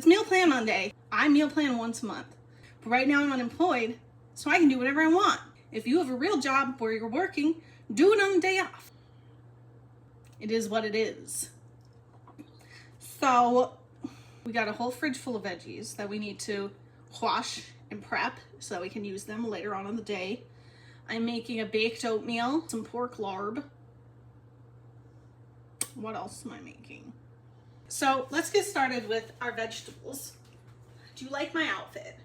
It's Meal Plan Monday. I meal plan once a month. But right now I'm unemployed, so I can do whatever I want. If you have a real job where you're working, do it on the day off. It is what it is. So we got a whole fridge full of veggies that we need to wash and prep so that we can use them later on in the day. I'm making a baked oatmeal, some pork larb. What else am I making? So let's get started with our vegetables. Do you like my outfit?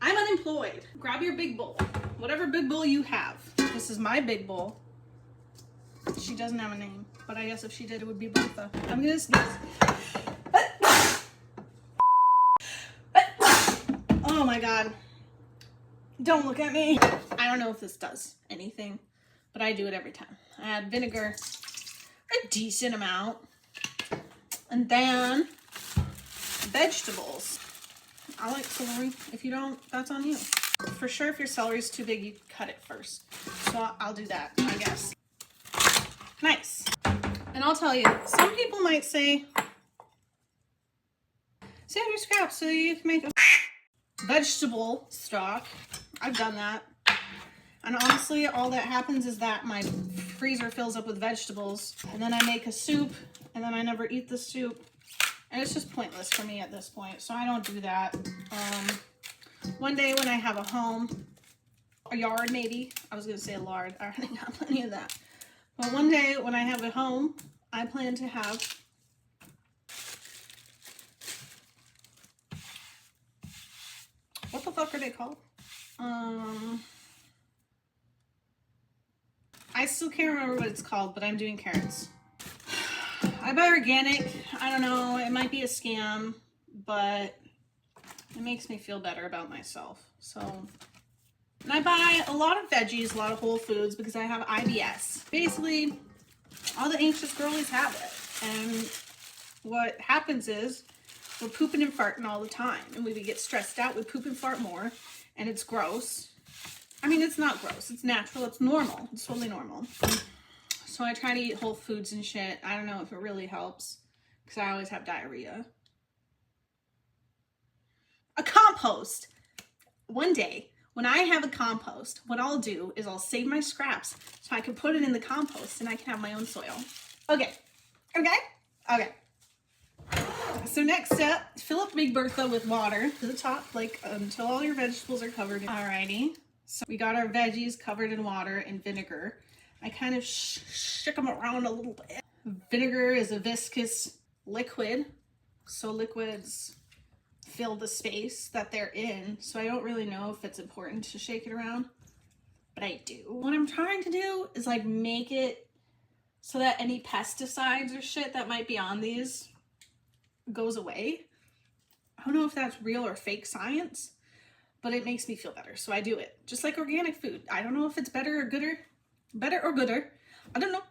I'm unemployed. Grab your big bowl, whatever big bowl you have. This is my big bowl. She doesn't have a name, but I guess if she did, it would be Bertha. I'm gonna sneeze. Oh my God. Don't look at me. I don't know if this does anything, but I do it every time. I add vinegar, a decent amount, and then vegetables. I like celery. If you don't, that's on you. For sure, if your celery's too big, you cut it first. So I'll do that, I guess. Nice. And I'll tell you, some people might say, save your scraps so you can make a vegetable stock. I've done that. And honestly, all that happens is that my freezer fills up with vegetables, and then I make a soup, and then I never eat the soup. And it's just pointless for me at this point, so I don't do that. One day when I have a home, a yard maybe, I was gonna say a lard, I already got plenty of that. But one day when I have a home, I plan to have what the fuck are they called? I still can't remember what it's called, but I'm doing carrots. I buy organic. I don't know, it might be a scam, but it makes me feel better about myself. So, and I buy a lot of veggies, a lot of whole foods because I have IBS. Basically, all the anxious girlies have it. And what happens is we're pooping and farting all the time. And when we get stressed out, we poop and fart more. And it's gross. I mean, it's not gross. It's natural. It's normal. It's totally normal. So I try to eat whole foods and shit. I don't know if it really helps because I always have diarrhea. A compost. One day, when I have a compost, what I'll do is I'll save my scraps so I can put it in the compost and I can have my own soil. Okay. Okay? Okay. So next step, fill up Big Bertha with water to the top, like until all your vegetables are covered. Alrighty. So we got our veggies covered in water and vinegar. I kind of shook them around a little bit. Vinegar is a viscous liquid, so liquids fill the space that they're in. So I don't really know if it's important to shake it around, but I do. What I'm trying to do is like make it so that any pesticides or shit that might be on these goes away. I don't know if that's real or fake science, but it makes me feel better. So I do it just like organic food. I don't know if it's better or gooder. I don't know.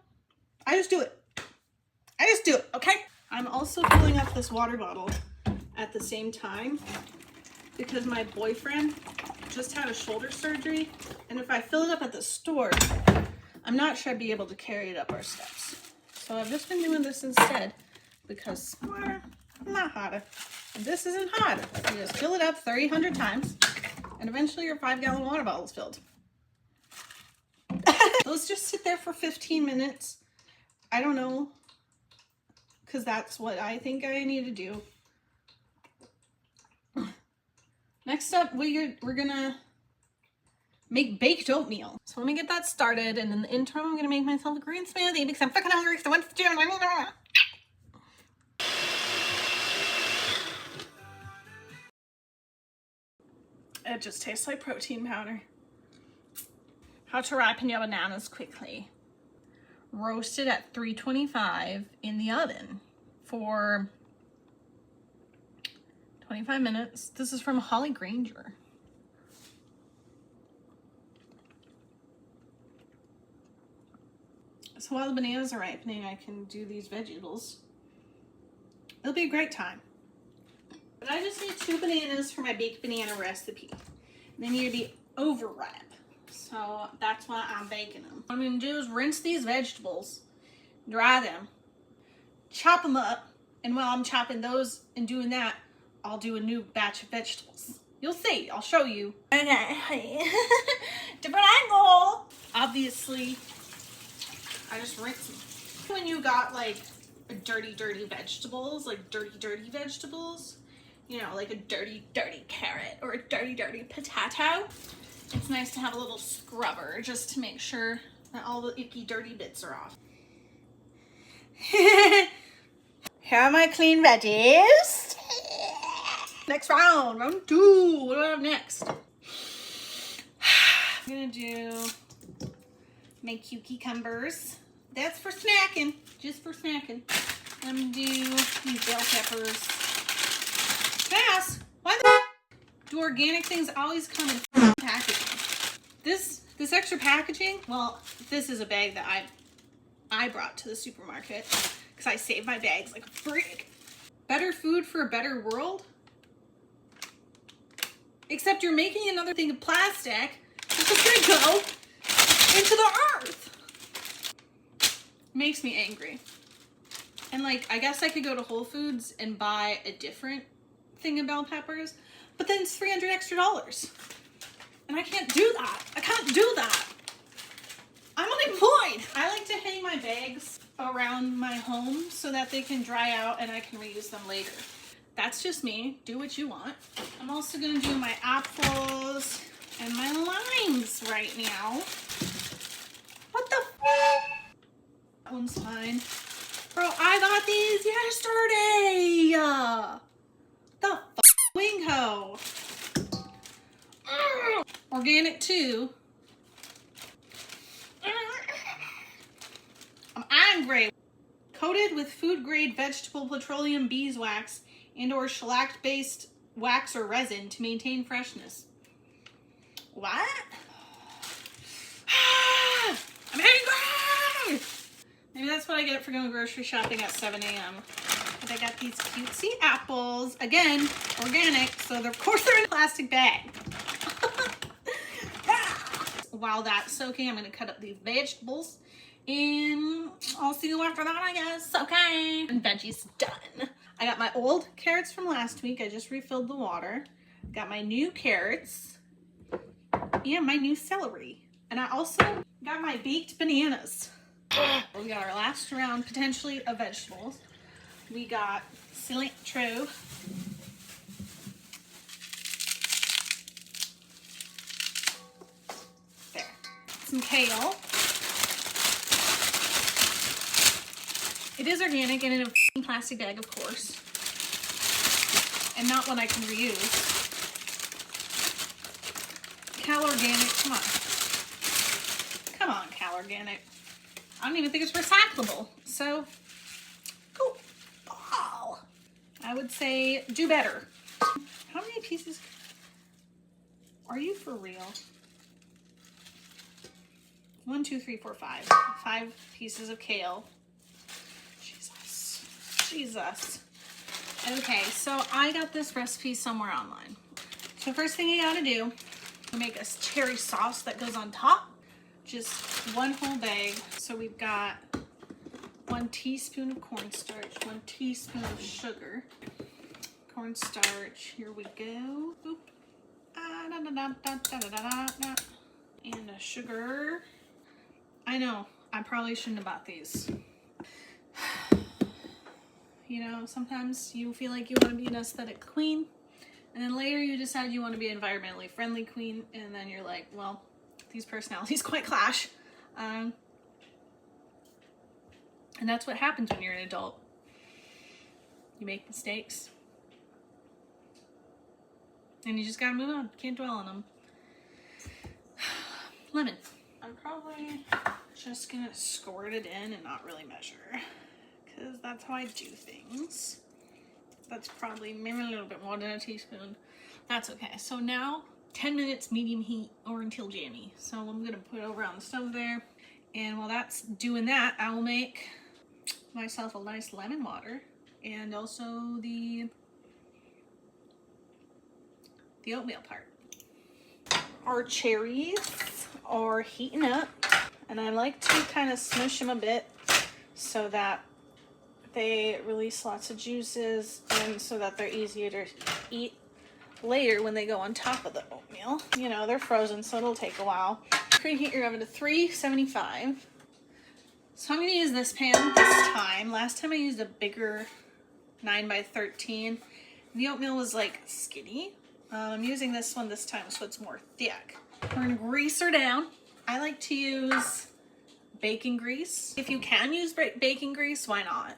I just do it. Okay? I'm also filling up this water bottle at the same time because my boyfriend just had a shoulder surgery, and if I fill it up at the store, I'm not sure I'd be able to carry it up our steps. So I've just been doing this instead because I'm not hot. And this isn't hot. You just fill it up 300 times and eventually your 5-gallon water bottle is filled. Those just sit there for 15 minutes. I don't know, because that's what I think I need to do. Next up, we're gonna make baked oatmeal. So let me get that started, and in the interim, I'm gonna make myself a green smoothie because I'm fucking hungry because I went to the gym. It just tastes like protein powder. How to ripen your bananas quickly. Roast it at 325 in the oven for 25 minutes. This is from Holly Granger. So while the bananas are ripening, I can do these vegetables. It'll be a great time. But I just need 2 bananas for my baked banana recipe. They need to be overripe. So that's why I'm baking them. What I'm gonna do is rinse these vegetables, dry them, chop them up, and while I'm chopping those and doing that, I'll do a new batch of vegetables. You'll see, I'll show you. Okay, different angle. Obviously, I just rinse them. When you got like dirty vegetables, like dirty vegetables, you know, like a dirty carrot or a dirty potato, it's nice to have a little scrubber just to make sure that all the icky dirty bits are off. Here are my clean veggies. Next round, round 2. What do I have next? I'm gonna do my cute cucumbers. That's for snacking, just for snacking. I'm gonna do these bell peppers. Can I ask, why the do organic things always come in packaging? This extra packaging, well, this is a bag that I brought to the supermarket because I save my bags like a freak. Better food for a better world? Except you're making another thing of plastic that's gonna go into the earth. Makes me angry. And like, I guess I could go to Whole Foods and buy a different thing of bell peppers, but then it's $300 extra. And I can't do that. I can't do that. I'm unemployed. I like to hang my bags around my home so that they can dry out and I can reuse them later. That's just me. Do what you want. I'm also gonna do my apples and my limes right now. What the f? That one's fine. Bro, I got these yesterday. The f Wingo. Organic too. I'm angry. Coated with food grade vegetable petroleum beeswax and or shellac based wax or resin to maintain freshness. What? I'm angry! Maybe that's what I get for going grocery shopping at 7 a.m. But I got these cutesy apples. Again, organic, so of course they're in a plastic bag. While that's soaking, I'm gonna cut up these vegetables and I'll see you after that, I guess. Okay. And veggies done. I got my old carrots from last week. I just refilled the water. Got my new carrots and my new celery. And I also got my baked bananas. We got our last round, potentially, of vegetables. We got cilantro. There. Some kale. It is organic and in a plastic bag, of course. And not one I can reuse. Cal Organic, come on. Come on, Cal Organic. I don't even think it's recyclable. So, cool. Oh, I would say do better. How many pieces? Are you for real? 1, 2, 3, 4, 5. 5 pieces of kale. Jesus. Okay, so I got this recipe somewhere online. So first thing you gotta do, make a cherry sauce that goes on top. Just 1 whole bag. So we've got 1 teaspoon of cornstarch, 1 teaspoon of sugar. Cornstarch, here we go. Boop. And a sugar. I know, I probably shouldn't have bought these. You know, sometimes you feel like you want to be an aesthetic queen, and then later you decide you want to be an environmentally friendly queen, and then you're like, well, these personalities quite clash. And that's what happens when you're an adult. You make mistakes. And you just gotta move on. Can't dwell on them. Lemon. I'm probably just gonna squirt it in and not really measure, because that's how I do things. That's probably maybe a little bit more than a teaspoon. That's okay. So now 10 minutes medium heat or until jammy. So I'm gonna put it over on the stove there. And while that's doing that, I will make myself a nice lemon water and also the oatmeal part. Our cherries are heating up, and I like to kind of smush them a bit so that They release lots of juices, and so that they're easier to eat later when they go on top of the oatmeal. You know, they're frozen, so it'll take a while. Preheat your oven to 375. So I'm gonna use this pan this time. Last time I used a bigger 9x13. The oatmeal was like skinny. I'm using this one this time, so it's more thick. We're gonna grease her down. I like to use bacon grease. If you can use bacon grease, why not?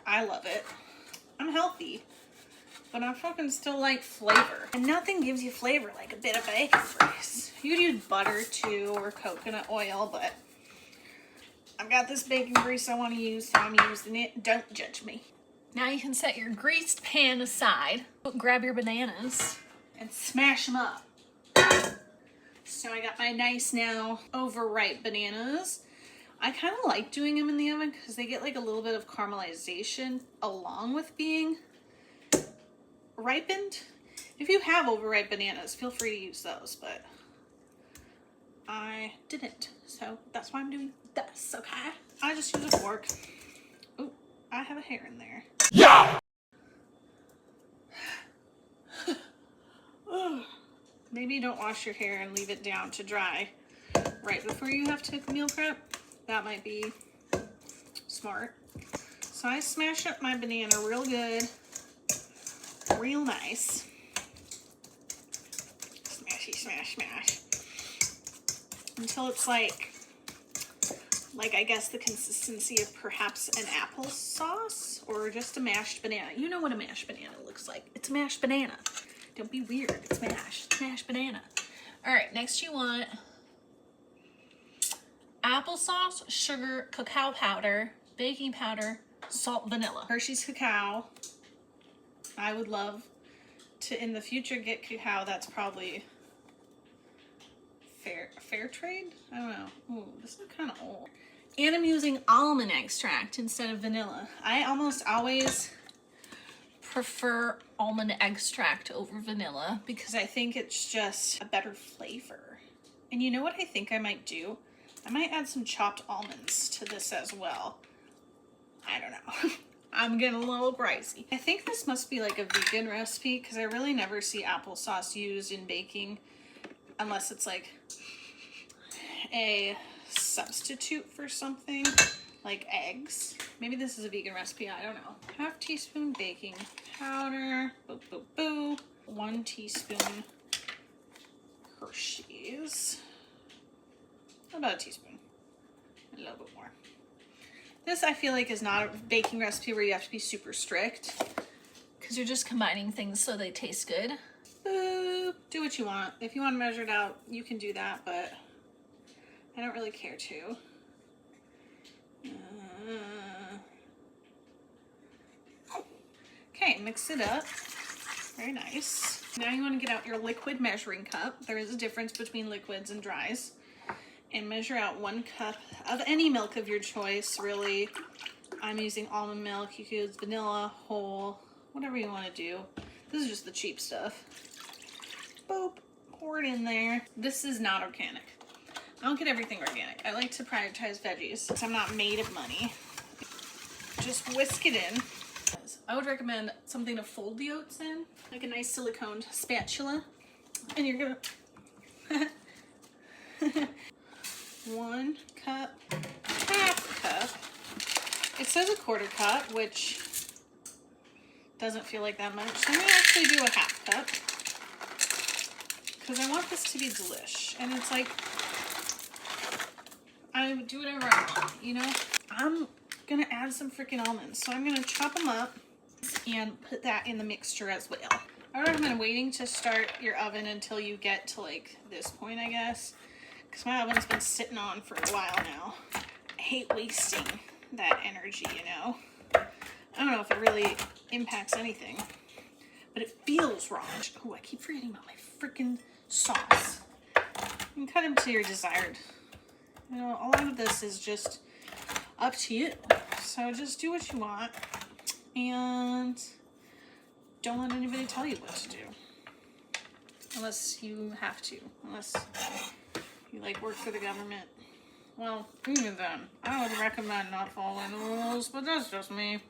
I love it. I'm healthy, but I fucking still like flavor. And nothing gives you flavor like a bit of bacon grease. You could use butter too, or coconut oil, but I've got this bacon grease I want to use, so I'm using it. Don't judge me. Now you can set your greased pan aside. Grab your bananas and smash them up. So I got my nice now overripe bananas. I kind of like doing them in the oven because they get like a little bit of caramelization along with being ripened. If you have overripe bananas, feel free to use those, but I didn't. So that's why I'm doing this, okay? I just use a fork. Oh, I have a hair in there. Yeah! Maybe don't wash your hair and leave it down to dry right before you have to meal prep. That might be smart. So I smash up my banana real good, real nice. Smashy, smash, smash. Until it's like I guess the consistency of perhaps an applesauce or just a mashed banana. You know what a mashed banana looks like. It's a mashed banana. Don't be weird. It's mashed. Mashed banana. All right, next you want applesauce, sugar, cacao powder, baking powder, salt, vanilla. Hershey's cacao. I would love to in the future get cacao that's probably fair trade? I don't know. Ooh, this is kind of old. And I'm using almond extract instead of vanilla. I almost always Prefer almond extract over vanilla because I think it's just a better flavor. And you know what I think I might do? I might add some chopped almonds to this as well. I don't know. I'm getting a little crazy. I think this must be like a vegan recipe because I really never see applesauce used in baking unless it's like a substitute for something like eggs. Maybe this is a vegan recipe, I don't know. Half teaspoon baking powder, boo, boo, boo. 1 teaspoon Hershey's. About a teaspoon, a little bit more. This I feel like is not a baking recipe where you have to be super strict. because you're just combining things so they taste good. Boop. Do what you want. If you want to measure it out, you can do that, but I don't really care to. Okay, mix it up. Very nice. Now you want to get out your liquid measuring cup. There is a difference between liquids and dries. And measure out 1 cup of any milk of your choice, really. I'm using almond milk. You could use vanilla, whole, whatever you want to do. This is just the cheap stuff. Boop. Pour it in there. This is not organic. I don't get everything organic. I like to prioritize veggies since I'm not made of money. Just whisk it in. I would recommend something to fold the oats in, like a nice silicone spatula. And you're gonna 1 cup, half cup. It says a 1/4 cup, which doesn't feel like that much. So I'm gonna actually do a half cup because I want this to be delish. And it's like, I do whatever I want, you know? I'm gonna add some freaking almonds. So I'm gonna chop them up and put that in the mixture as well. I recommend waiting to start your oven until you get to like this point, I guess. Because my oven's been sitting on for a while now. I hate wasting that energy, you know? I don't know if it really impacts anything, but it feels wrong. Oh, I keep forgetting about my freaking sauce. You can cut them to your desired. You know, a lot of this is just up to you. So just do what you want and don't let anybody tell you what to do. Unless you have to. Unless you like work for the government Well, even then, I would recommend not following the rules, but that's just me.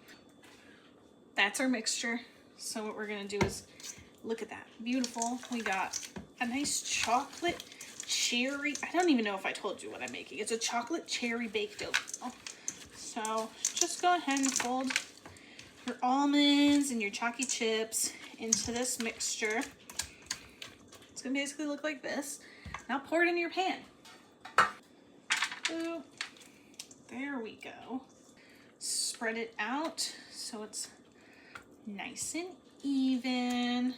That's our mixture. So what we're gonna do is, look at that, beautiful. We got a nice chocolate cherry. I don't even know if I told you what I'm making. It's a chocolate cherry baked oatmeal. So just go ahead and fold your almonds and your chalky chips into this mixture. It's gonna basically look like this. Now pour it into your pan. Boop. There we go. Spread it out so it's nice and even.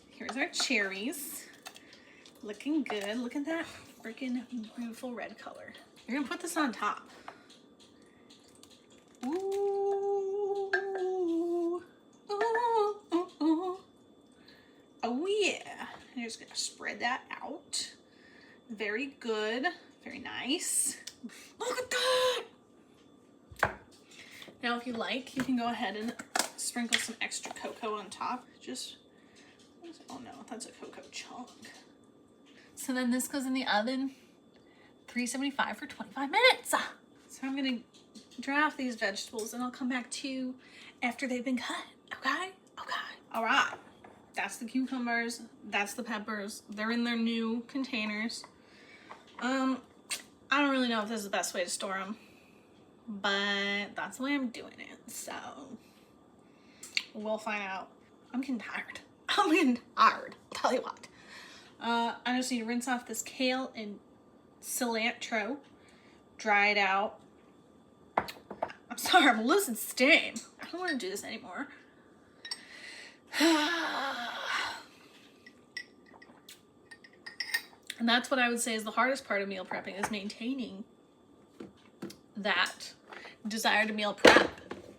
Here's our cherries. Looking good. Look at that freaking beautiful red color. You're gonna put this on top. Ooh, ooh, ooh, ooh. Oh yeah. And you're just gonna spread that out. Very good. Very nice. Look at that! Now if you like, you can go ahead and sprinkle some extra cocoa on top. Just, oh no, that's a cocoa chunk. So then this goes in the oven, 375 for 25 minutes. So I'm gonna draft these vegetables and I'll come back to you after they've been cut, okay? Okay. All right, that's the cucumbers, that's the peppers. They're in their new containers. I don't really know if this is the best way to store them, but that's the way I'm doing it, so we'll find out. I'm getting tired. I'll tell you what. I just need to rinse off this kale and cilantro, dry it out. I'm sorry, I'm losing steam. I don't want to do this anymore. And that's what I would say is the hardest part of meal prepping, is maintaining that desire to meal prep.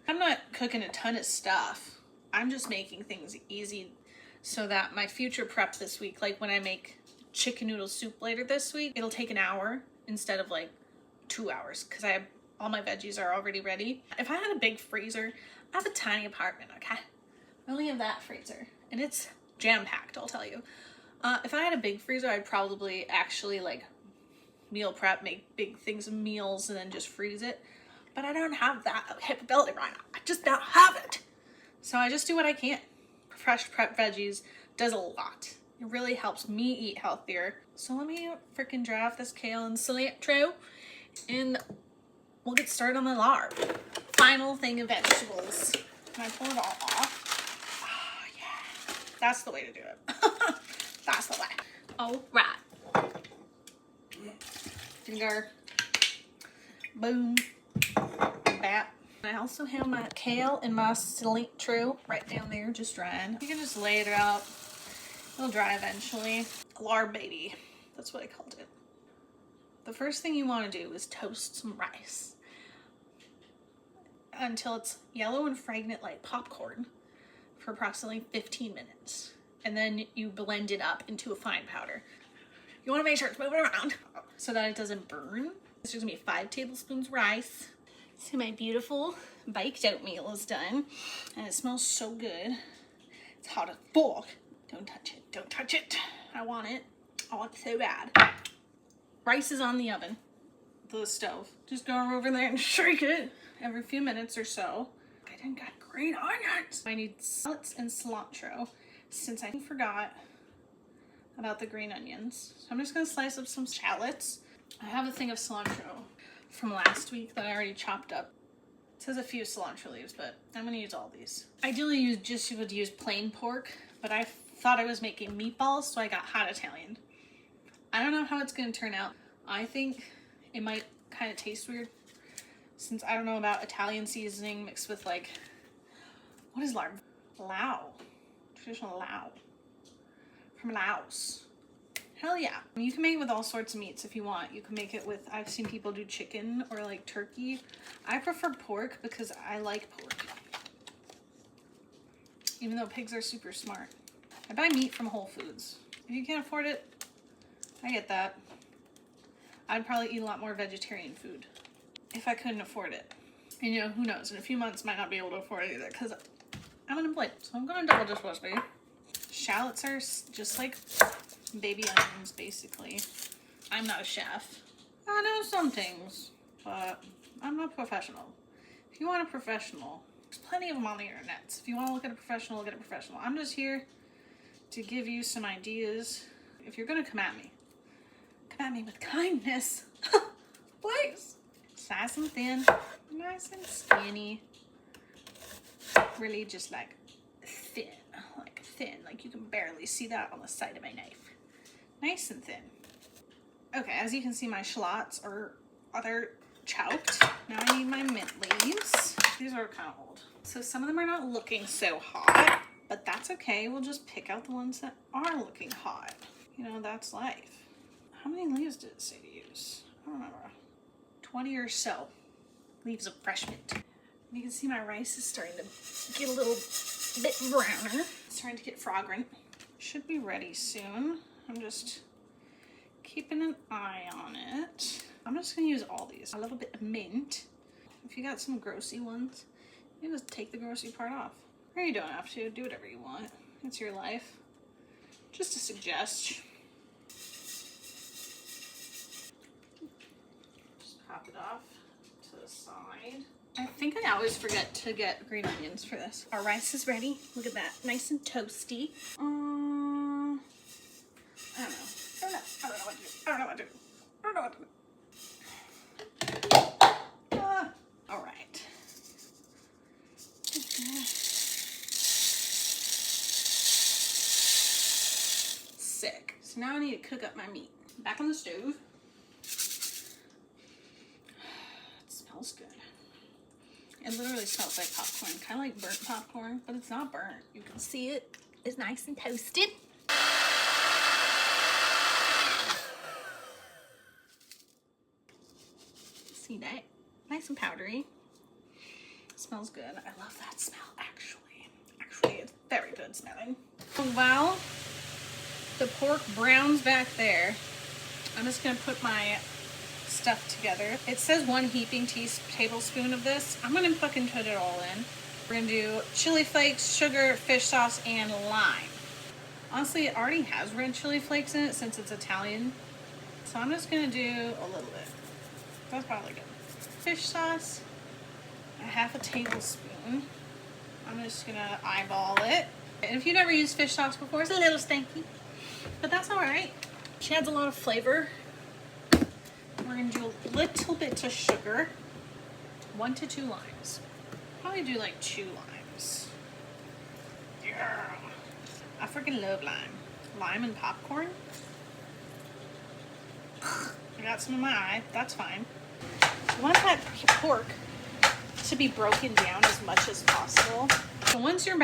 I'm not cooking a ton of stuff. I'm just making things easy so that my future prep this week, like when I make chicken noodle soup later this week, it'll take an hour instead of like 2 hours because I have all my veggies are already ready. If I had a big freezer, I have a tiny apartment, okay? I only have that freezer and it's jam-packed, I'll tell you. If I had a big freezer, I'd probably actually like meal prep, make big things of meals and then just freeze it. But I don't have that capability right now. I just don't have it. So I just do what I can. Fresh prep veggies does a lot. It really helps me eat healthier. So let me freaking draft this kale and cilantro and we'll get started on the larb. Final thing of vegetables. Can I pull it all off? Oh yeah, that's the way to do it. That's the way. All right. Finger. Boom. That. I also have my kale and my cilantro right down there, just drying. You can just lay it out. It'll dry eventually. Larb baby. That's what I called it. The first thing you want to do is toast some rice until it's yellow and fragrant like popcorn for approximately 15 minutes. And then you blend it up into a fine powder. You want to make sure it's moving around so that it doesn't burn. This is going to be 5 tablespoons rice. So my beautiful baked oatmeal is done. And it smells so good. It's hot as fuck. Don't touch it. Don't touch it. I want it. I want it so bad. Rice is on the oven. The stove. Just go over there and shake it every few minutes or so. I didn't got green onions. I need shallots and cilantro since I forgot about the green onions. So I'm just gonna slice up some shallots. I have a thing of cilantro from last week that I already chopped up. It says a few cilantro leaves, but I'm gonna use all these. Ideally you would use plain pork, but I thought I was making meatballs, so I got hot Italian. I don't know how it's gonna turn out. I think it might kind of taste weird since I don't know about Italian seasoning mixed with like, what is larb? Lao. Traditional Lao. From Laos. Hell yeah. You can make it with all sorts of meats if you want. You can make it with, I've seen people do chicken or like turkey. I prefer pork because I like pork. Even though pigs are super smart. I buy meat from Whole Foods. If you can't afford it, I get that. I'd probably eat a lot more vegetarian food if I couldn't afford it. And you know, who knows? In a few months, might not be able to afford it either because I'm unemployed. So I'm going to double dishwasher. Shallots are just like baby onions, basically. I'm not a chef. I know some things, but I'm not professional. If you want a professional, there's plenty of them on the internet. If you want to look at a professional, look at a professional. I'm just here to give you some ideas. If you're gonna come at me with kindness. Please. Nice and thin, nice and skinny. Really just like thin, like you can barely see that on the side of my knife. Nice and thin. Okay, as you can see, my shallots they're chopped. Now I need my mint leaves. These are kind of old, so some of them are not looking so hot, but that's okay. We'll just pick out the ones that are looking hot. You know, that's life. How many leaves did it say to use? I don't remember. 20 or so leaves of fresh mint. You can see my rice is starting to get a little bit browner. It's starting to get fragrant. Should be ready soon. I'm just keeping an eye on it. I'm just gonna use all these. I love a bit of mint. If you got some grossy ones, you can just take the grossy part off. Or you don't have to. Do whatever you want. It's your life. Just a suggestion. Just pop it off to the side. I think I always forget to get green onions for this. Our rice is ready. Look at that. Nice and toasty. I don't know. I don't know what to do. I don't know what to do. I don't know what to do. All right. Sick. So now I need to cook up my meat. Back on the stove. It smells good. It literally smells like popcorn. Kind of like burnt popcorn, but it's not burnt. You can see it is nice and toasted. See that? Nice and powdery. Smells good. I love that smell, actually. Actually, it's very good smelling. While the pork browns back there, I'm just gonna put my stuff together. It says 1 heaping tablespoon of this. I'm gonna fucking put it all in. We're gonna do chili flakes, sugar, fish sauce, and lime. Honestly, it already has red chili flakes in it since it's Italian. So I'm just gonna do a little bit. That's probably good. Fish sauce, a 1/2 tablespoon. I'm just gonna eyeball it. And if you've never used fish sauce before, it's a little stinky, but that's all right. She adds a lot of flavor. We're gonna do a little bit of sugar, 1 to 2 limes. Probably do like 2 limes. Yeah. I freaking love lime. Lime and popcorn. I got some in my eye. That's fine. You want that pork to be broken down as much as possible. So once your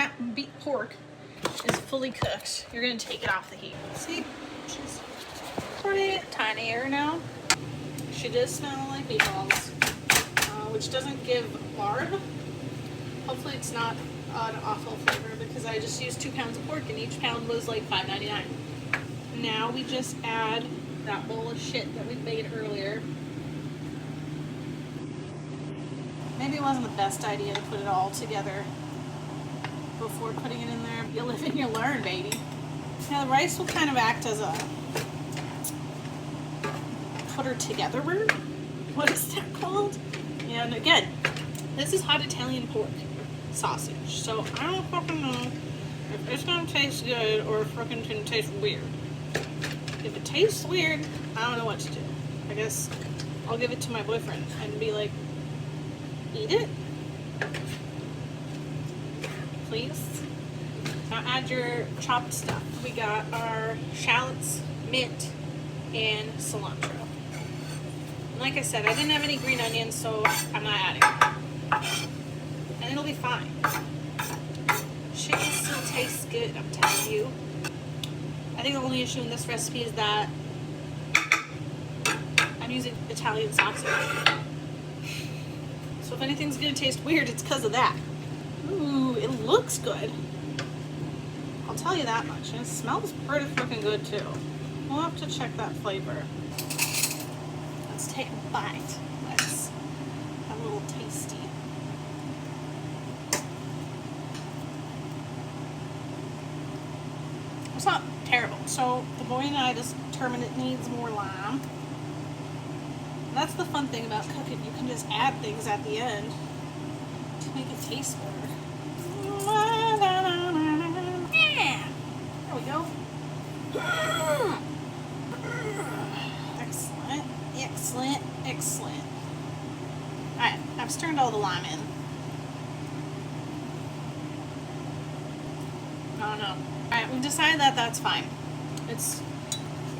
pork is fully cooked, you're gonna take it off the heat. See, she's pretty tinier now. She does smell like meatballs, which doesn't give barb. Hopefully it's not an awful flavor because I just used 2 pounds of pork and each pound was like $5.99. Now we just add that bowl of shit that we made earlier. Maybe it wasn't the best idea to put it all together before putting it in there. You live and you learn, baby. Now the rice will kind of act as a putter together. What is that called? And again, this is hot Italian pork sausage. So I don't fucking know if it's gonna taste good or if it's gonna taste weird. If it tastes weird, I don't know what to do. I guess I'll give it to my boyfriend and be like, eat it, please. Now add your chopped stuff. We got our shallots, mint, and cilantro. And like I said, I didn't have any green onions, so I'm not adding it. And it'll be fine. Chicken still tastes good, I'm telling you. I think the only issue in this recipe is that I'm using Italian sausage. So if anything's gonna taste weird, it's because of that. Ooh, it looks good. I'll tell you that much. And it smells pretty freaking good too. We'll have to check that flavor. Let's take a bite. Let's have a little tasty. It's not terrible. So the boy and I just determined it needs more lime. That's the fun thing about cooking. You can just add things at the end to make it taste better. Yeah. There we go. Excellent, excellent, excellent. Alright, I've stirred all the lime in. Oh no. Alright, we've decided that that's fine. It's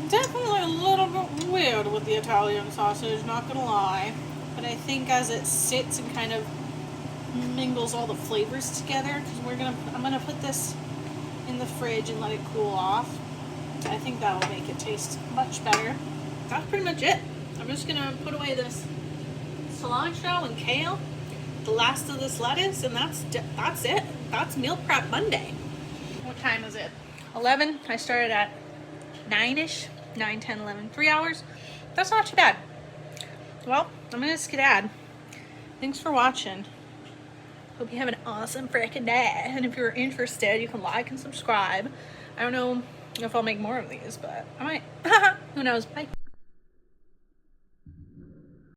definitely a little bit weird with the Italian sausage, not gonna lie. But I think as it sits and kind of mingles all the flavors together, because I'm gonna put this in the fridge and let it cool off. I think that'll make it taste much better. That's pretty much it. I'm just gonna put away this cilantro and kale, the last of this lettuce, and that's it. That's Meal Prep Monday. What time is it? 11. I started at 9-ish. 9, 10, 11. 3 hours. That's not too bad. Well, I'm gonna skedaddle. Thanks for watching. Hope you have an awesome freaking day. And if you're interested, you can like and subscribe. I don't know if I'll make more of these, but I might. Who knows? Bye.